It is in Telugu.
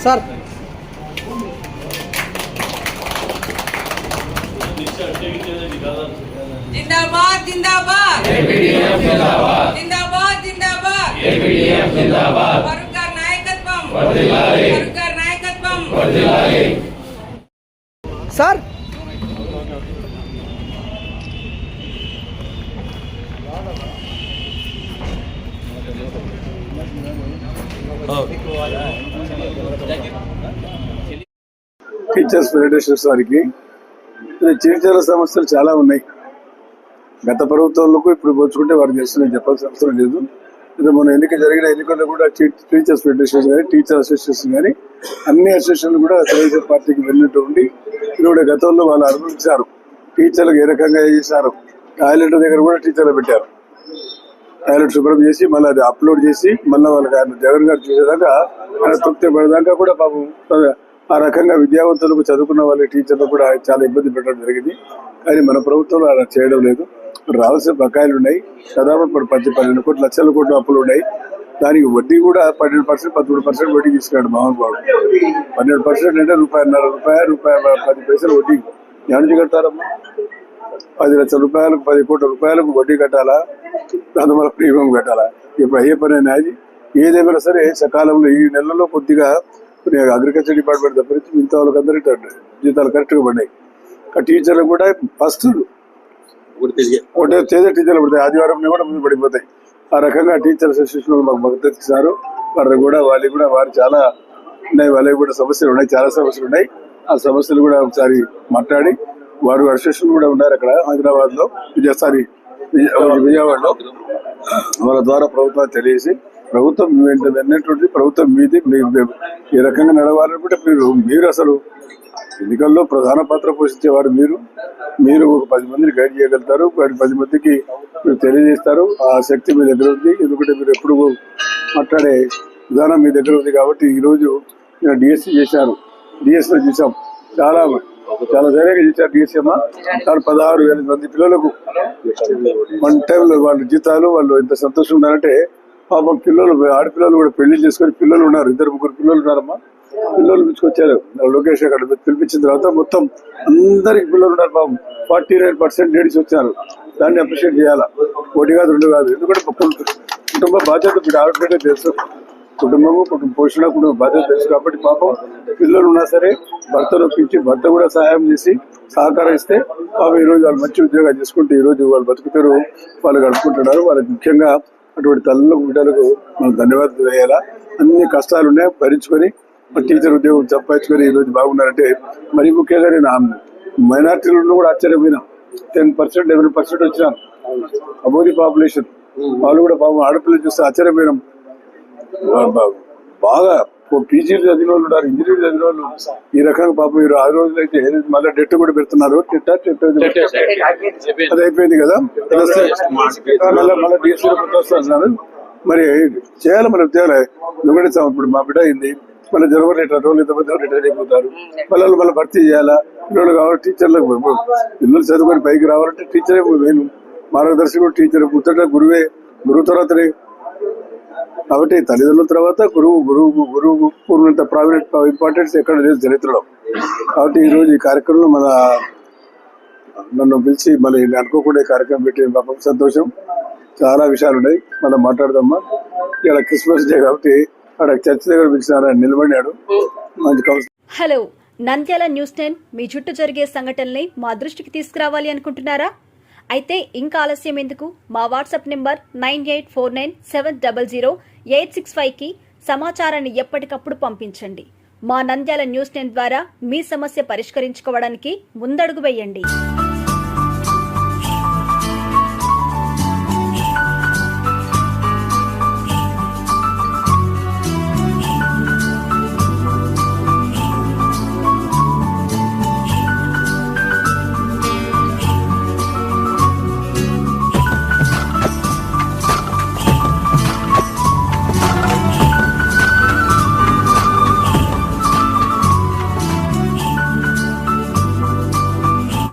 सर जिंदाबाद जिंदाबाद जिंदाबाद जिंदाबाद नायकत्वम सर టీచర్స్ ఫెడరేషన్స్ వారికి చిరుచల సమస్యలు చాలా ఉన్నాయి. గత ప్రభుత్వంలో ఇప్పుడు పోల్చుకుంటే వారికి చేస్తున్న చెప్పాల్సిన అవసరం లేదు. మన జరిగిన ఎన్నికల్లో కూడా టీచర్స్ ఫెడరేషన్ కానీ టీచర్ అసోసియేషన్ కానీ అన్ని అసోసియేషన్లు కూడా తెలుగుదేశం పార్టీకి వెళ్ళినట్టు ఉండి ఇది కూడా గతంలో వాళ్ళు అనుభవించారు. టీచర్లకు ఏ రకంగా చేశారు, టాయిలెట్ దగ్గర కూడా టీచర్లు పెట్టారు. టాయిలెట్ శుభ్రం చేసి మళ్ళీ అది అప్లోడ్ చేసి మళ్ళీ వాళ్ళకి ఆయన జగన్ గారు చూసేదాకా ఆయన తృప్తి పడేదాకా కూడా పాపం ఆ రకంగా విద్యావంతులకు చదువుకున్న వాళ్ళ టీచర్లు కూడా చాలా ఇబ్బంది పెట్టడం జరిగింది. కానీ మన ప్రభుత్వంలో అలా చేయడం లేదు. రావాల్సిన బకాయిలు ఉన్నాయి. దాదాపు 10-12 కోట్ల లక్షల కోట్ల అప్పులు ఉన్నాయి. దానికి వడ్డీ కూడా 12%, 13% వడ్డీ తీసుకున్నాడు మోహన్ బాబు. 12% అంటే ₹1.10 వడ్డీ ఎక్కడి నుంచి కట్టారమ్మా? 10 లక్షల రూపాయలకు 10 కోట్ల రూపాయలకు వడ్డీ కట్టాలా, దాని వల్ల ప్రీమియం కట్టాలా? ఇప్పుడు అయ్యే పని అనేది ఏదేమైనా సరే సకాలంలో ఈ నెలలో కొద్దిగా అగ్రికల్చర్ డిపార్ట్మెంట్ తప్పరించి మిగతా వాళ్ళకి అందరికీ జీతాలు కరెక్ట్గా పడ్డాయి. టీచర్లు కూడా ఫస్ట్ ఒకటే చేసే టీచర్లు పడతాయి, ఆదివారం కూడా ముందు పడిపోతాయి. ఆ రకంగా టీచర్ అసోసియేషన్ మాకు మద్దతు ఇస్తారు. వాళ్ళు కూడా వారు చాలా ఉన్నాయి, వాళ్ళకి కూడా సమస్యలు ఉన్నాయి, చాలా సమస్యలు ఉన్నాయి. ఆ సమస్యలు కూడా ఒకసారి మాట్లాడి వారు అసోసియేషన్ కూడా ఉన్నారు అక్కడ హైదరాబాద్ లో, విజయవాడలో. వాళ్ళ ద్వారా ప్రభుత్వాన్ని తెలియజేసి ప్రభుత్వం అన్నటువంటి ప్రభుత్వం మీది ఏ రకంగా నడవాలనుకుంటే మీరు అసలు ఎన్నికల్లో ప్రధాన పాత్ర పోషించేవారు మీరు ఒక 10 మందిని గైడ్ చేయగలుగుతారు, 10 మందికి మీరు తెలియజేస్తారు. ఆ శక్తి మీ దగ్గర ఉంది. ఎందుకంటే మీరు ఎప్పుడు మాట్లాడే విధానం మీ దగ్గర ఉంది. కాబట్టి ఈరోజు డిఎస్సీ చేశారు, డిఎస్సీలో చూసాం, చాలా ధైర్యంగా చేశారు. డిఎస్సీ అమ్మ 16,000 మంది పిల్లలకు 1 టైంలో వాళ్ళ జీతాలు, వాళ్ళు ఎంత సంతోషంగా ఉన్నారంటే పాపం పిల్లలు, ఆడపిల్లలు కూడా పెళ్లి చేసుకుని పిల్లలు ఉన్నారు, 2-3 పిల్లలు ఉన్నారమ్మా. పిల్లలు పిలుచుకొచ్చారు లోకేష్ అక్కడ పిలిపించిన తర్వాత మొత్తం అందరికి పిల్లలు ఉన్నారు. పాపం 49% లేడీస్ వచ్చారు. దాన్ని అప్రిషియేట్ చేయాలా, 1 కాదు 2 కాదు. ఎందుకంటే కుటుంబ బాధ్యత మీరు ఆడపిల్లే తెలుసు, కుటుంబం పోషణ కుటుంబ బాధ్యత తెలుసు. కాబట్టి పాపం పిల్లలు ఉన్నా సరే భర్తను ఒప్పించి భర్త కూడా సహాయం చేసి సహకరిస్తే పాపం ఈరోజు వాళ్ళు మంచి ఉద్యోగాలు చేసుకుంటే ఈరోజు వాళ్ళు బతుకుతారు, వాళ్ళు గడుపుకుంటున్నారు. వాళ్ళకి ముఖ్యంగా అటువంటి తల్లులకు బిడ్డలకు మనం ధన్యవాదాలు చేయాలా. అన్ని కష్టాలు ఉన్నాయి భరించుకొని టీచర్ ఉద్యోగం సంపాదించుకొని ఈరోజు బాగున్నారంటే, మరీ ముఖ్యంగా నేను మైనార్టీలను కూడా ఆశ్చర్యపోయినా. 10%, 11% వచ్చినాను అబోది పాపులేషన్. వాళ్ళు కూడా పాపం ఆడపిల్లలు చూస్తే ఆశ్చర్యపోయినాం. బాగా పీజీలు చదివిన వాళ్ళు ఉన్నారు, ఇంజనీరింగ్ చదివిన వాళ్ళు. ఈ రకంగా పాపం మీరు 6 రోజులు అయితే మళ్ళీ డెట్ కూడా పెడుతున్నారు. అది అయిపోయింది కదా, మళ్ళీ డిఎస్సీ వస్తున్నారు. మరి చేయాలి, మనం చేయాలి. ఎందుకంటే ఇప్పుడు మా బిడ్డ అయింది, మళ్ళీ జనవరి రోజులు ఎంతమంది రిటైర్ అయిపోతారు. మళ్ళీ భర్తీ చేయాలా. పిల్లలు కావాలి, టీచర్లకు పిల్లలు చదువుకొని పైకి రావాలంటే టీచరే మెయిన్ మార్గదర్శకుడు. టీచర్ గురువే, గురువు తర్వాతనే. కాబట్టి తల్లిదండ్రుల తర్వాత గురువు పూర్వంత ప్రావీణ్యత ఇంపార్టెన్స్ ఎక్కడ లేదు చరిత్రలో. కాబట్టి ఈరోజు ఈ కార్యక్రమంలో నన్ను పిలిచి మళ్ళీ అనుకోకుండా కార్యక్రమం పెట్టి పాపం సంతోషం. చాలా విషయాలు ఉన్నాయి, మనం మాట్లాడదామా. ఇక్కడ క్రిస్మస్ డే కాబట్టి అక్కడ చర్చ్ దగ్గర పిలిచినారు, నిలబడినాడు మంచి కౌన్సిల్. హలో, నంద్యాల న్యూస్ 10 మీ చుట్టూ జరిగే సంఘటనల్ని మా దృష్టికి తీసుకురావాలి అనుకుంటున్నారా? అయితే ఇంకా ఆలస్యం ఎందుకు? మా వాట్సాప్ నెంబర్ 9849700865కి సమాచారాన్ని ఎప్పటికప్పుడు పంపించండి. మా నంద్యాల న్యూస్ 10 ద్వారా మీ సమస్య పరిష్కరించుకోవడానికి ముందడుగు వేయండి.